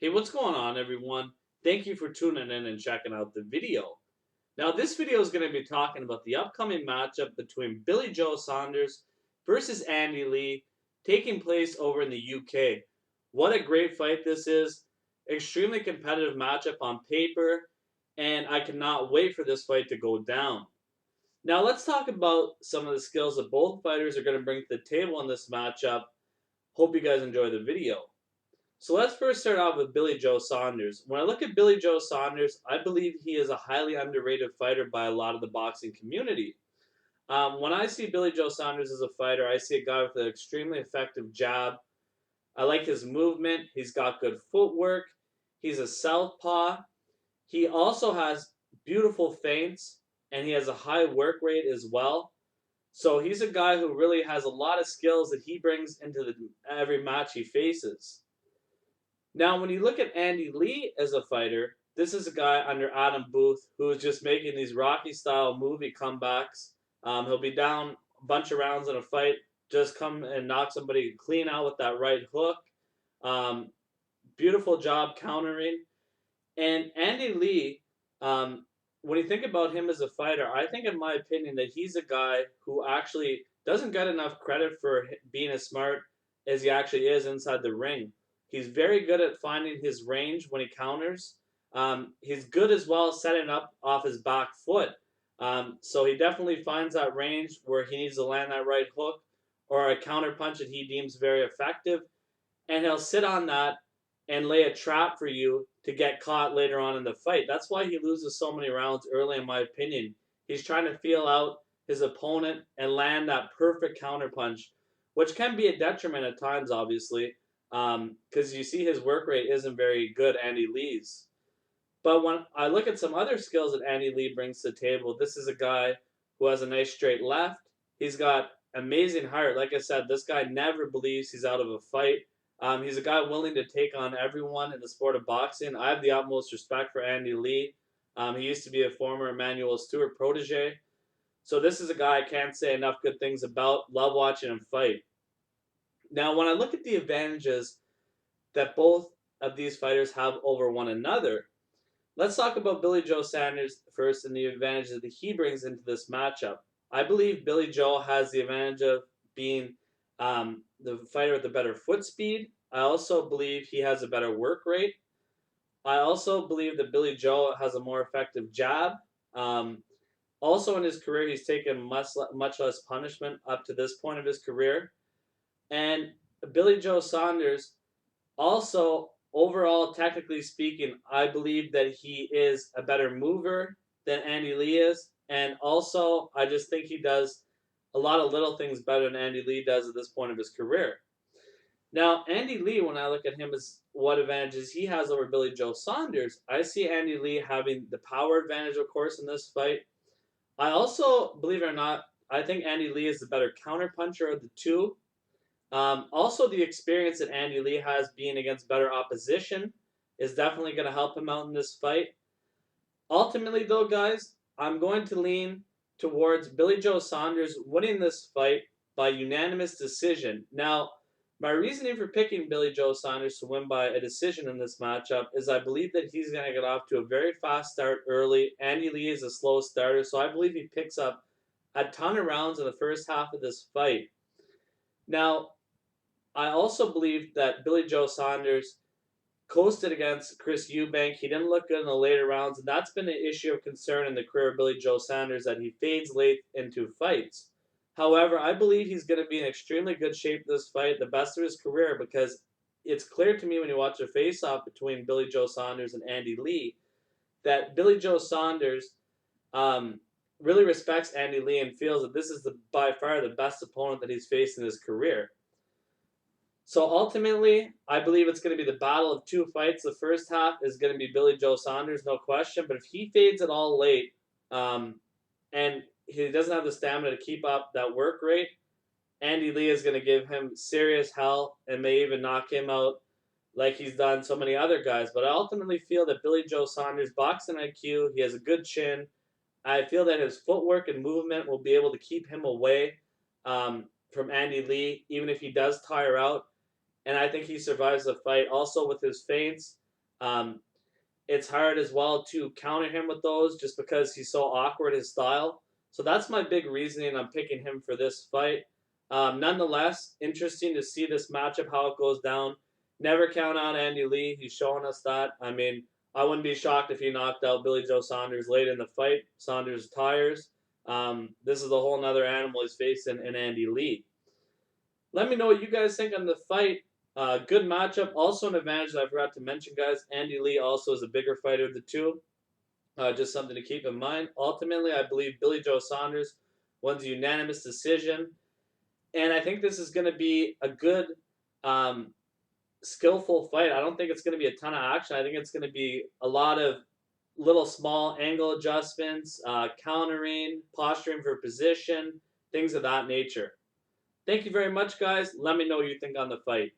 Hey, what's going on, everyone? Thank you for tuning in and checking out the video. Now, this video is going to be talking about the upcoming matchup between Billy Joe Saunders versus Andy Lee taking place over in the UK. What a great fight this is! Extremely competitive matchup on paper, and I cannot wait for this fight to go down. Now, let's talk about some of the skills that both fighters are going to bring to the table in this matchup. Hope you guys enjoy the video. So let's first start off with Billy Joe Saunders. When I look at Billy Joe Saunders, I believe he is a highly underrated fighter by a lot of the boxing community. When I see Billy Joe Saunders as a fighter, I see a guy with an extremely effective jab. I like his movement. He's got good footwork. He's a southpaw. He also has beautiful feints, and he has a high work rate as well. So he's a guy who really has a lot of skills that he brings into every match he faces. Now, when you look at Andy Lee as a fighter, this is a guy under Adam Booth who is just making these Rocky style movie comebacks. He'll be down a bunch of rounds in a fight, just come and knock somebody clean out with that right hook. Um, Beautiful job countering. And Andy Lee, when you think about him as a fighter, I think, in my opinion, that he's a guy who actually doesn't get enough credit for being as smart as he actually is inside the ring. He's very good at finding his range when he counters. He's good as well setting up off his back foot. So he definitely finds that range where he needs to land that right hook or a counter punch that he deems very effective, and he'll sit on that and lay a trap for you to get caught later on in the fight. That's why he loses so many rounds early, in my opinion. He's trying to feel out his opponent and land that perfect counterpunch, which can be a detriment at times, obviously, because you see his work rate isn't very good, Andy Lee's. But when I look at some other skills that Andy Lee brings to the table, this is a guy who has a nice straight left. He's got amazing heart. Like I said, this guy never believes he's out of a fight. He's a guy willing to take on everyone in the sport of boxing. I have the utmost respect for Andy Lee. He used to be a former Emmanuel Stewart protege. So this is a guy I can't say enough good things about. Love watching him fight. Now, when I look at the advantages that both of these fighters have over one another, let's talk about Billy Joe Sanders first and the advantages that he brings into this matchup. I believe Billy Joe has the advantage of being the fighter with the better foot speed. I also believe he has a better work rate. I also believe that Billy Joe has a more effective jab. Um, Also, in his career, he's taken much less punishment up to this point of his career. And Billy Joe Saunders also, overall, technically speaking, I believe that he is a better mover than Andy Lee is. And also, I just think he does a lot of little things better than Andy Lee does at this point of his career. Now, Andy Lee, when I look at him as what advantages he has over Billy Joe Saunders, I see Andy Lee having the power advantage, of course, in this fight. I also, believe it or not, I think Andy Lee is the better counterpuncher of the two. Also, the experience that Andy Lee has being against better opposition is definitely going to help him out in this fight. Ultimately, though, guys, I'm going to lean towards Billy Joe Saunders winning this fight by unanimous decision. Now, my reasoning for picking Billy Joe Saunders to win by a decision in this matchup is I believe that he's going to get off to a very fast start early. Andy Lee is a slow starter, so I believe he picks up a ton of rounds in the first half of this fight. Now, I also believe that Billy Joe Saunders coasted against Chris Eubank. He didn't look good in the later rounds, and that's been an issue of concern in the career of Billy Joe Saunders, that he fades late into fights. However, I believe he's going to be in extremely good shape this fight, the best of his career, because it's clear to me when you watch a face-off between Billy Joe Saunders and Andy Lee that Billy Joe Saunders really respects Andy Lee and feels that this is by far the best opponent that he's faced in his career. So ultimately, I believe it's going to be the battle of two fights. The first half is going to be Billy Joe Saunders, no question. But if he fades it all late, and he doesn't have the stamina to keep up that work rate, Andy Lee is going to give him serious hell and may even knock him out like he's done so many other guys. But I ultimately feel that Billy Joe Saunders' boxing IQ, he has a good chin. I feel that his footwork and movement will be able to keep him away from Andy Lee, even if he does tire out, and I think he survives the fight. Also, with his feints, Um, it's hard as well to counter him with those just because he's so awkward, his style. So that's my big reasoning on picking him for this fight. Nonetheless, interesting to see this matchup, how it goes down. Never count out Andy Lee. He's showing us that. I mean, I wouldn't be shocked if he knocked out Billy Joe Saunders late in the fight. Saunders tires. This is a whole nother animal he's facing in Andy Lee. Let me know what you guys think on the fight. Good matchup. Also an advantage that I forgot to mention, guys. Andy Lee also is a bigger fighter of the two. Just something to keep in mind. Ultimately, I believe Billy Joe Saunders wins a unanimous decision. And I think this is going to be a good, um, skillful fight. I don't think it's going to be a ton of action. I think it's going to be a lot of little small angle adjustments, countering, posturing for position, things of that nature. Thank you very much, guys. Let me know what you think on the fight.